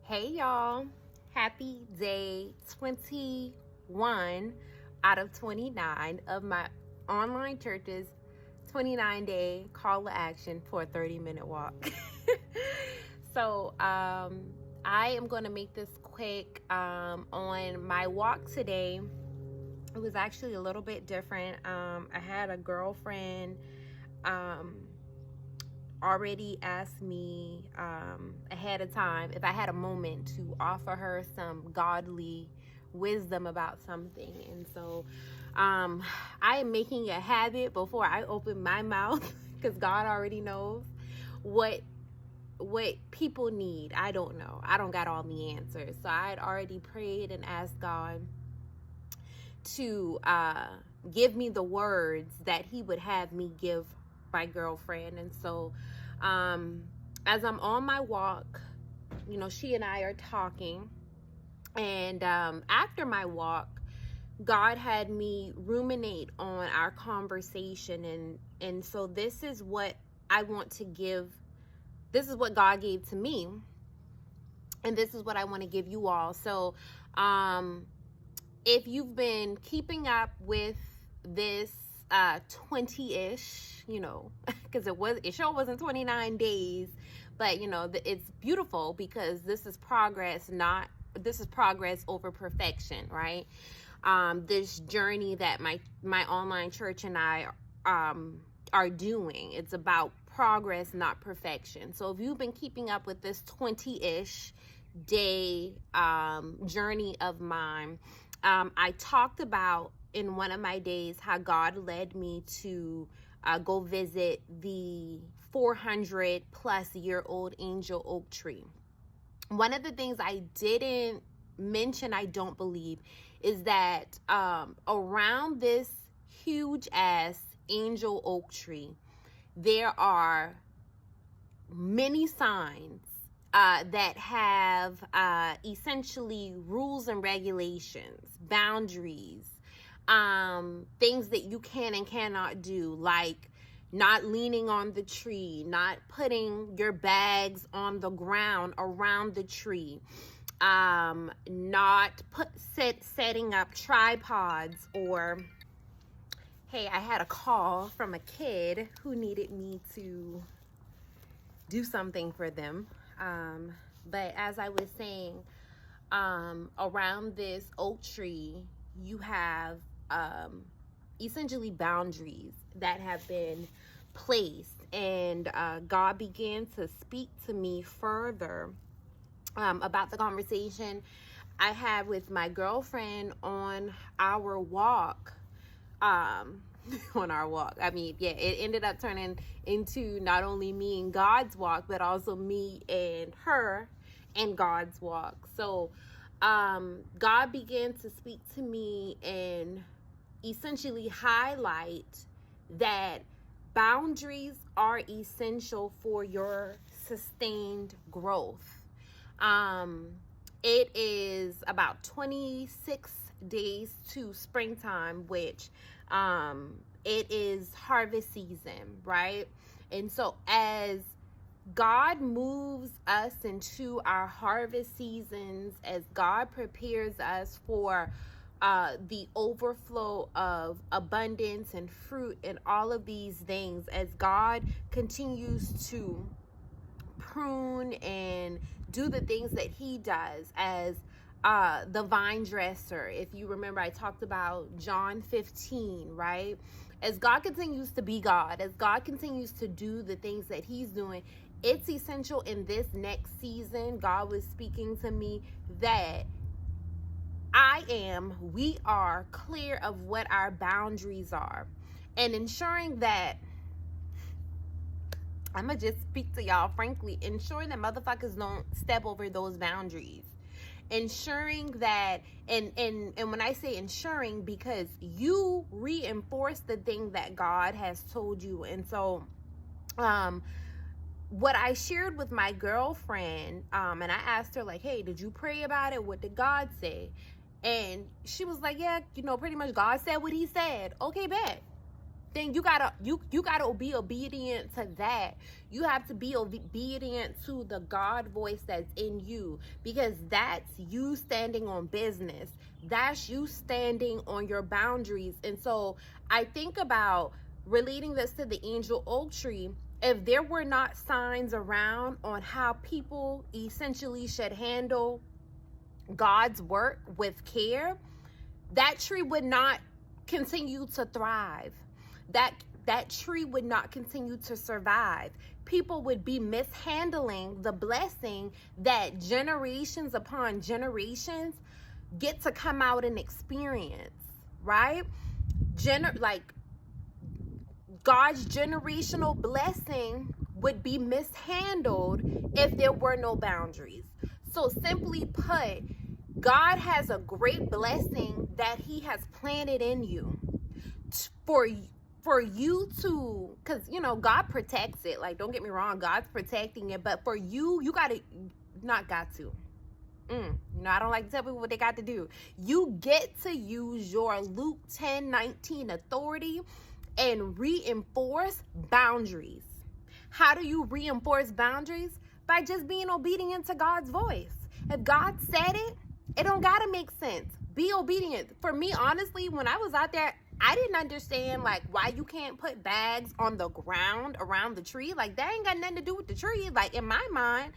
Hey y'all, happy day 21 out of 29 of my online church's 29-day call to action for a 30-minute walk. So I am going to make this quick. On my walk today, it was actually a little bit different. I had a girlfriend already asked me ahead of time if I had a moment to offer her some godly wisdom about something. And so I am making a habit before I open my mouth because God already knows what people need. I don't know. I don't got all the answers. So I had already prayed and asked God to give me the words that he would have me give my girlfriend. And so as I'm on my walk, she and I are talking, and after my walk, God had me ruminate on our conversation, and so this is what I want to give. This is what God gave to me, and this is what I want to give you all. So if you've been keeping up with this 20-ish, because it sure wasn't 29 days, but it's beautiful because this is progress over perfection, right? This journey that my online church and I are doing, it's about progress, not perfection. So if you've been keeping up with this 20-ish day journey of mine, I talked about in one of my days how God led me to go visit the 400 plus year old angel oak tree. One of the things I didn't mention, I don't believe, is that around this huge ass angel oak tree, there are many signs that have essentially rules and regulations, boundaries, things that you can and cannot do, like not leaning on the tree, not putting your bags on the ground around the tree, not setting up tripods, or hey, I had a call from a kid who needed me to do something for them. But as I was saying, around this oak tree, you have essentially boundaries that have been placed, and God began to speak to me further about the conversation I had with my girlfriend on our walk. On our walk. I mean, yeah, it ended up turning into not only me and God's walk, but also me and her and God's walk. So God began to speak to me and essentially highlight that boundaries are essential for your sustained growth. It is about 26 days to springtime, which it is harvest season, right? And so as God moves us into our harvest seasons, as God prepares us for the overflow of abundance and fruit and all of these things, as God continues to prune and do the things that he does as the vine dresser. If you remember, I talked about John 15, right? As God continues to be God, as God continues to do the things that he's doing, it's essential in this next season. God was speaking to me that we are clear of what our boundaries are, and ensuring that, I'm gonna just speak to y'all frankly, ensuring that motherfuckers don't step over those boundaries. Ensuring that, and when I say ensuring, because you reinforce the thing that God has told you. And so what I shared with my girlfriend, and I asked her, like, hey, did you pray about it? What did God say? And she was like, yeah, pretty much God said what he said. Okay, bet. then you gotta be obedient to that. You have to be obedient to the God voice that's in you, because that's you standing on business. That's you standing on your boundaries. And so I think about relating this to the angel oak tree. If there were not signs around on how people essentially should handle God's work with care, that tree would not continue to thrive. That tree would not continue to survive. People would be mishandling the blessing that generations upon generations get to come out and experience, right? Like God's generational blessing would be mishandled if there were no boundaries. So simply put, God has a great blessing that he has planted in you for you to, because God protects it. Like, don't get me wrong, God's protecting it, but for you, you gotta, not got to. I don't like to tell people what they got to do. You get to use your Luke 10:19 authority and reinforce boundaries. How do you reinforce boundaries? By just being obedient to God's voice. If God said it, it don't gotta make sense. Be obedient. For me, honestly, when I was out there, I didn't understand like why you can't put bags on the ground around the tree. Like, that ain't got nothing to do with the tree. Like, in my mind,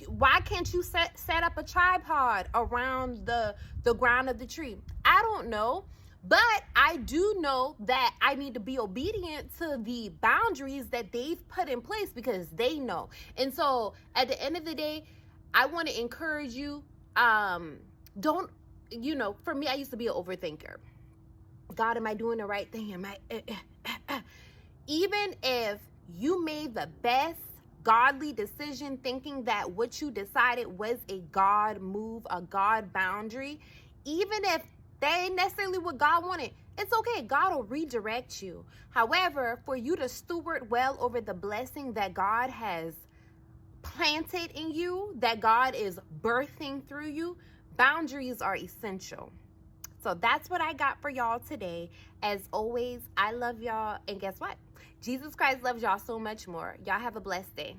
why can't you set up a tripod around the ground of the tree? I don't know. But I do know that I need to be obedient to the boundaries that they've put in place, because they know. And so at the end of the day, I want to encourage you, don't, for me, I used to be an overthinker. God, am I doing the right thing? Even if you made the best godly decision thinking that what you decided was a God move, a God boundary, even if that ain't necessarily what God wanted, it's okay. God will redirect you. However, for you to steward well over the blessing that God has planted in you, that God is birthing through you, boundaries are essential. So that's what I got for y'all today. As always, I love y'all. And guess what? Jesus Christ loves y'all so much more. Y'all have a blessed day.